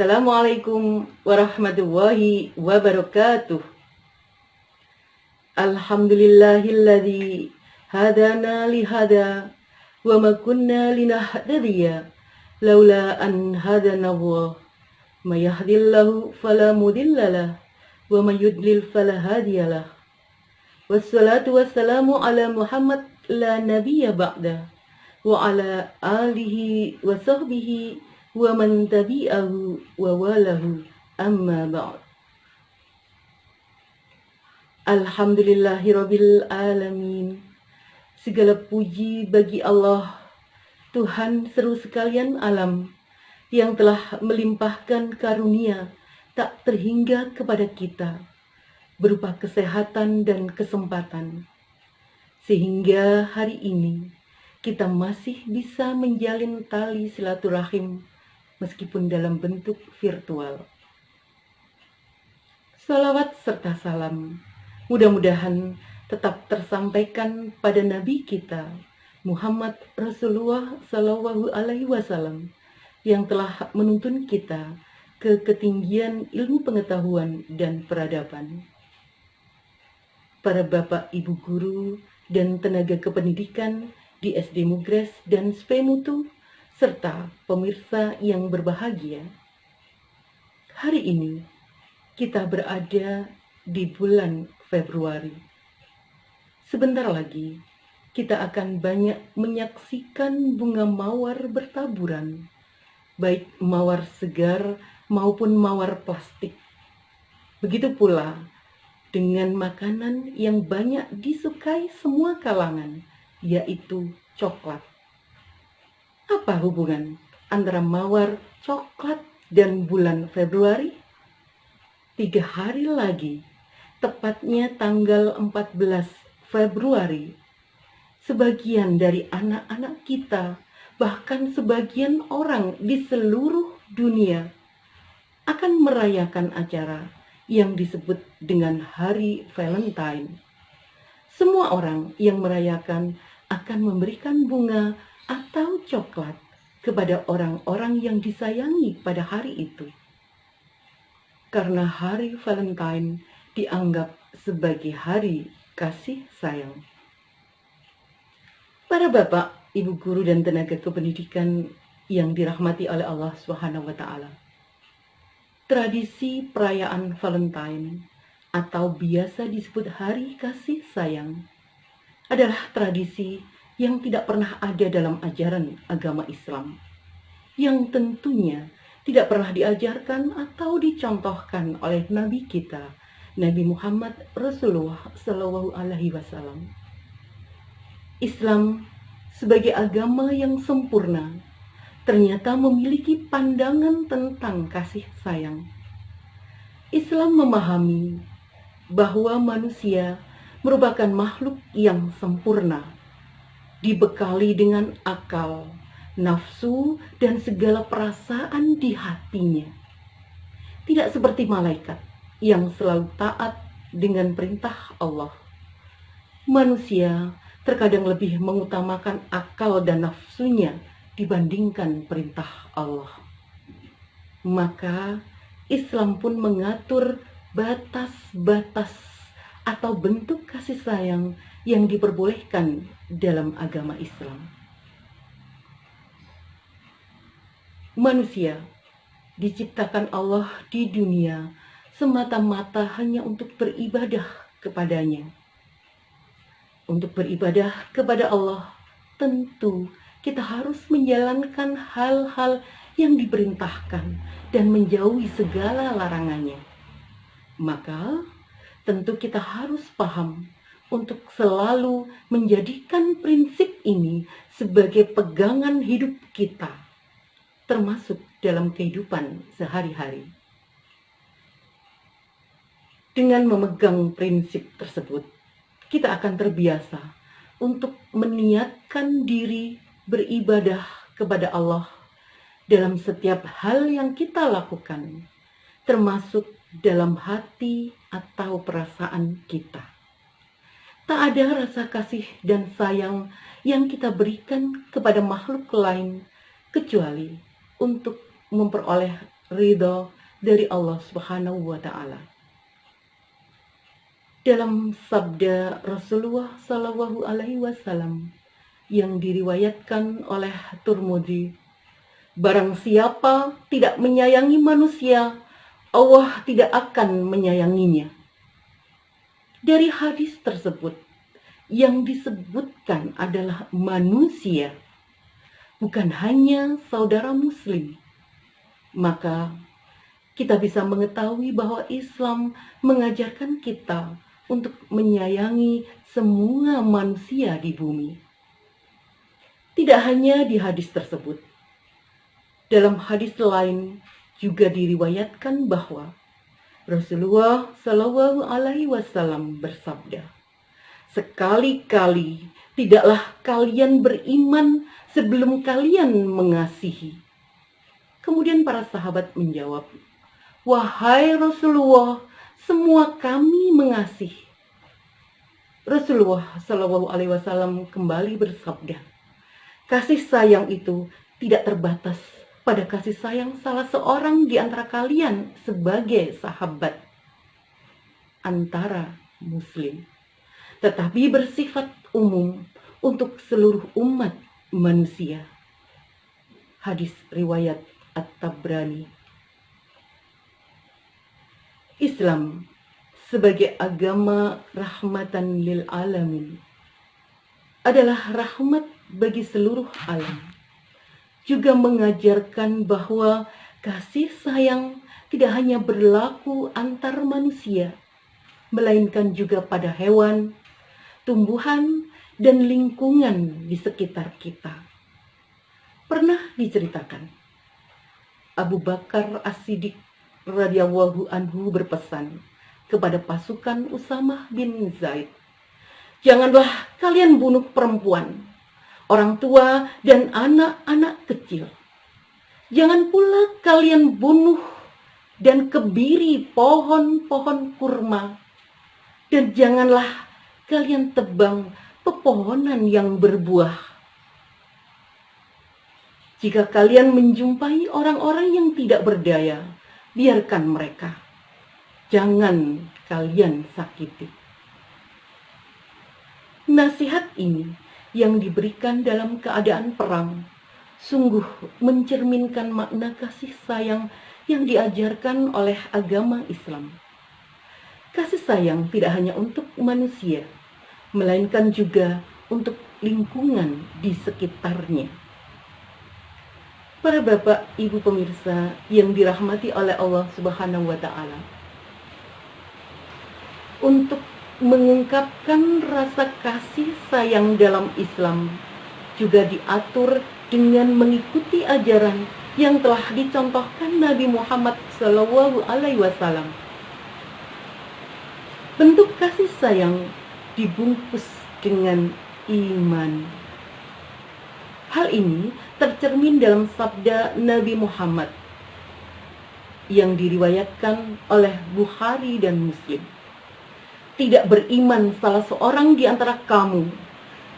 Assalamualaikum warahmatullahi wabarakatuh. Alhamdulillahilladzi hadana lihada wa ma kunna linahtadiya laula an hadana Allah. May yahdihillahu fala mudhillalah wa may yudlil fala hadiyalah. Wassalatu wassalamu ala Muhammad la nabiyya ba'da wa ala alihi wa sahbihi wa man tabi'ahu wa walahu amma ba'd. Alhamdulillahirabbil alamin. Segala puji bagi Allah, Tuhan seru sekalian alam, yang telah melimpahkan karunia tak terhingga kepada kita, berupa kesehatan dan kesempatan. Sehingga hari ini kita masih bisa menjalin tali silaturahim meskipun dalam bentuk virtual. Salawat serta salam mudah-mudahan tetap tersampaikan pada Nabi kita Muhammad Rasulullah Sallallahu Alaihi Wasallam yang telah menuntun kita ke ketinggian ilmu pengetahuan dan peradaban. Para bapak, ibu guru, dan tenaga kependidikan di SD Mugres dan SP Mutu, serta pemirsa yang berbahagia. Hari ini kita berada di bulan Februari. Sebentar lagi kita akan banyak menyaksikan bunga mawar bertaburan, baik mawar segar maupun mawar plastik. Begitu pula dengan makanan yang banyak disukai semua kalangan, yaitu coklat. Apa hubungan antara mawar, coklat, dan bulan Februari? 3 hari lagi, tepatnya tanggal 14 Februari, sebagian dari anak-anak kita, bahkan sebagian orang di seluruh dunia, akan merayakan acara yang disebut dengan Hari Valentine. Semua orang yang merayakan akan memberikan bunga atau coklat kepada orang-orang yang disayangi pada hari itu. Karena Hari Valentine dianggap sebagai hari kasih sayang. Para bapak, ibu guru, dan tenaga kependidikan yang dirahmati oleh Allah Subhanahu wa Ta'ala. Tradisi perayaan Valentine atau biasa disebut Hari Kasih Sayang adalah tradisi yang tidak pernah ada dalam ajaran agama Islam, yang tentunya tidak pernah diajarkan atau dicontohkan oleh Nabi kita, Nabi Muhammad Rasulullah Sallallahu Alaihi Wasallam. Islam sebagai agama yang sempurna ternyata memiliki pandangan tentang kasih sayang. Islam memahami bahwa manusia merupakan makhluk yang sempurna, dibekali dengan akal, nafsu, dan segala perasaan di hatinya. Tidak seperti malaikat yang selalu taat dengan perintah Allah. Manusia terkadang lebih mengutamakan akal dan nafsunya dibandingkan perintah Allah. Maka Islam pun mengatur batas-batas atau bentuk kasih sayang yang diperbolehkan dalam agama Islam. Manusia diciptakan Allah di dunia semata-mata hanya untuk beribadah kepadanya. Untuk beribadah kepada Allah, tentu kita harus menjalankan hal-hal yang diperintahkan dan menjauhi segala larangannya. Maka tentu kita harus paham untuk selalu menjadikan prinsip ini sebagai pegangan hidup kita, termasuk dalam kehidupan sehari-hari. Dengan memegang prinsip tersebut, kita akan terbiasa untuk meniatkan diri beribadah kepada Allah dalam setiap hal yang kita lakukan, termasuk dalam hati atau perasaan kita. Tak ada rasa kasih dan sayang yang kita berikan kepada makhluk lain kecuali untuk memperoleh ridho dari Allah Subhanahu wa Ta'ala. Dalam sabda Rasulullah Shallallahu Alaihi Wasallam yang diriwayatkan oleh Tirmidzi, barang siapa tidak menyayangi manusia, Allah tidak akan menyayanginya. Dari hadis tersebut, yang disebutkan adalah manusia, bukan hanya saudara muslim. Maka kita bisa mengetahui bahwa Islam mengajarkan kita untuk menyayangi semua manusia di bumi. Tidak hanya di hadis tersebut, dalam hadis lain juga diriwayatkan bahwa Rasulullah Shallallahu Alaihi Wasallam bersabda, sekali-kali tidaklah kalian beriman sebelum kalian mengasihi. Kemudian para sahabat menjawab, wahai Rasulullah, semua kami mengasihi. Rasulullah Shallallahu Alaihi Wasallam kembali bersabda, kasih sayang itu tidak terbatas pada kasih sayang salah seorang di antara kalian sebagai sahabat antara muslim, tetapi bersifat umum untuk seluruh umat manusia. Hadis riwayat At-Tabrani. Islam sebagai agama rahmatan lil alamin adalah rahmat bagi seluruh alam. Juga mengajarkan bahwa kasih sayang tidak hanya berlaku antar manusia, melainkan juga pada hewan, tumbuhan, dan lingkungan di sekitar kita. Pernah diceritakan, Abu Bakar As-Siddiq radhiyallahu anhu berpesan kepada pasukan Usamah bin Zaid, janganlah kalian bunuh perempuan, orang tua, dan anak-anak kecil. Jangan pula kalian bunuh dan kebiri pohon-pohon kurma, dan janganlah kalian tebang pepohonan yang berbuah. Jika kalian menjumpai orang-orang yang tidak berdaya, biarkan mereka. Jangan kalian sakiti. Nasihat ini yang diberikan dalam keadaan perang sungguh mencerminkan makna kasih sayang yang diajarkan oleh agama Islam. Kasih sayang tidak hanya untuk manusia, melainkan juga untuk lingkungan di sekitarnya. Para bapak, ibu pemirsa yang dirahmati oleh Allah Subhanahu wa Ta'ala, untuk mengungkapkan rasa kasih sayang dalam Islam juga diatur dengan mengikuti ajaran yang telah dicontohkan Nabi Muhammad Shallallahu Alaihi Wasallam. Bentuk kasih sayang dibungkus dengan iman. Hal ini tercermin dalam sabda Nabi Muhammad yang diriwayatkan oleh Bukhari dan Muslim. Tidak beriman salah seorang di antara kamu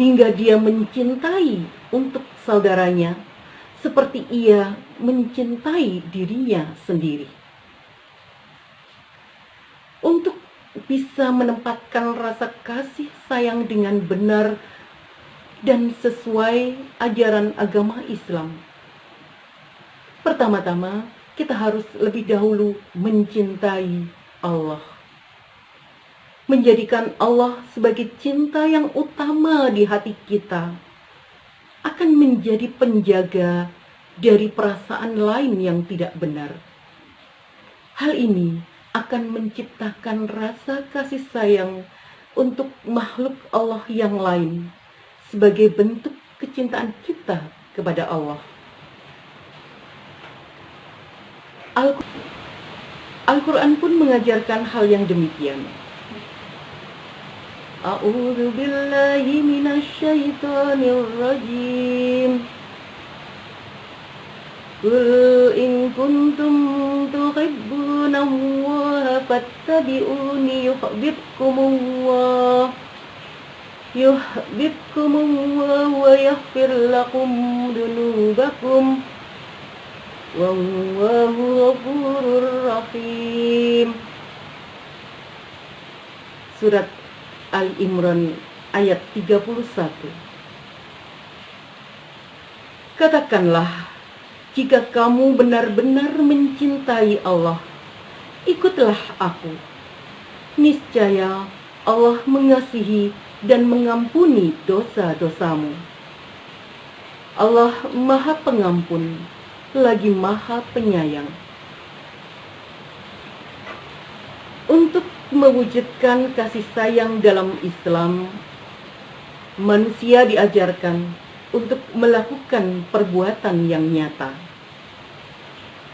hingga dia mencintai untuk saudaranya seperti ia mencintai dirinya sendiri. Untuk bisa menempatkan rasa kasih sayang dengan benar dan sesuai ajaran agama Islam, pertama-tama kita harus lebih dahulu mencintai Allah. Menjadikan Allah sebagai cinta yang utama di hati kita akan menjadi penjaga dari perasaan lain yang tidak benar. Hal ini akan menciptakan rasa kasih sayang untuk makhluk Allah yang lain sebagai bentuk kecintaan kita kepada Allah. Al-Quran pun mengajarkan hal yang demikian. A'udzu billahi minasyaitonir rajim. Qul in kuntum tuhibbunallaha fattabi'uni yuhibbukumullah wa yaghfir lakum dunubakum. wallahu ghafurur rahim. Surat Ali Imran ayat 31. Katakanlah, jika kamu benar-benar mencintai Allah, ikutlah aku. Niscaya Allah mengasihi dan mengampuni dosa-dosamu. Allah Maha Pengampun, lagi Maha Penyayang. Untuk mewujudkan kasih sayang dalam Islam, manusia diajarkan untuk melakukan perbuatan yang nyata.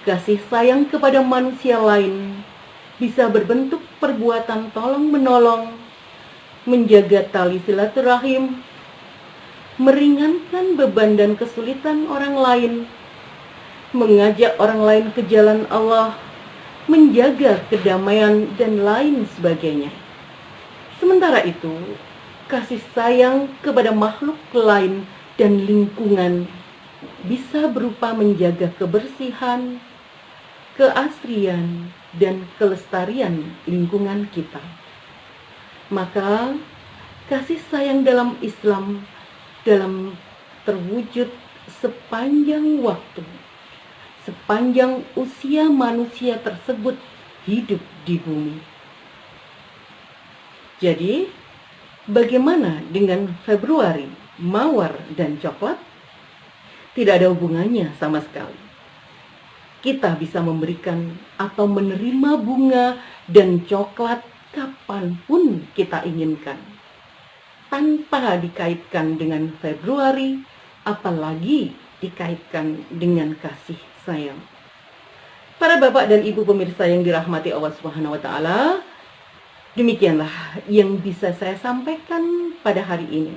Kasih sayang kepada manusia lain bisa berbentuk perbuatan tolong-menolong, menjaga tali silaturahim, meringankan beban dan kesulitan orang lain, mengajak orang lain ke jalan Allah, menjaga kedamaian, dan lain sebagainya. Sementara itu, kasih sayang kepada makhluk lain dan lingkungan bisa berupa menjaga kebersihan, keasrian, dan kelestarian lingkungan kita. Maka, kasih sayang dalam Islam dalam terwujud sepanjang waktu, sepanjang usia manusia tersebut hidup di bumi. Jadi, bagaimana dengan Februari, Mawar, dan coklat? Tidak ada hubungannya sama sekali. Kita bisa memberikan atau menerima bunga dan coklat kapanpun kita inginkan, tanpa dikaitkan dengan Februari, apalagi dikaitkan dengan kasih sayang. Para bapak dan ibu pemirsa yang dirahmati Allah Subhanahu wa taala, demikianlah yang bisa saya sampaikan pada hari ini.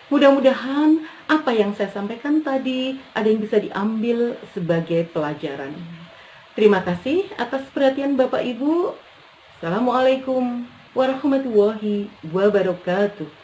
Mudah-mudahan apa yang saya sampaikan tadi ada yang bisa diambil sebagai pelajaran. Terima kasih atas perhatian Bapak Ibu. Assalamualaikum warahmatullahi wabarakatuh.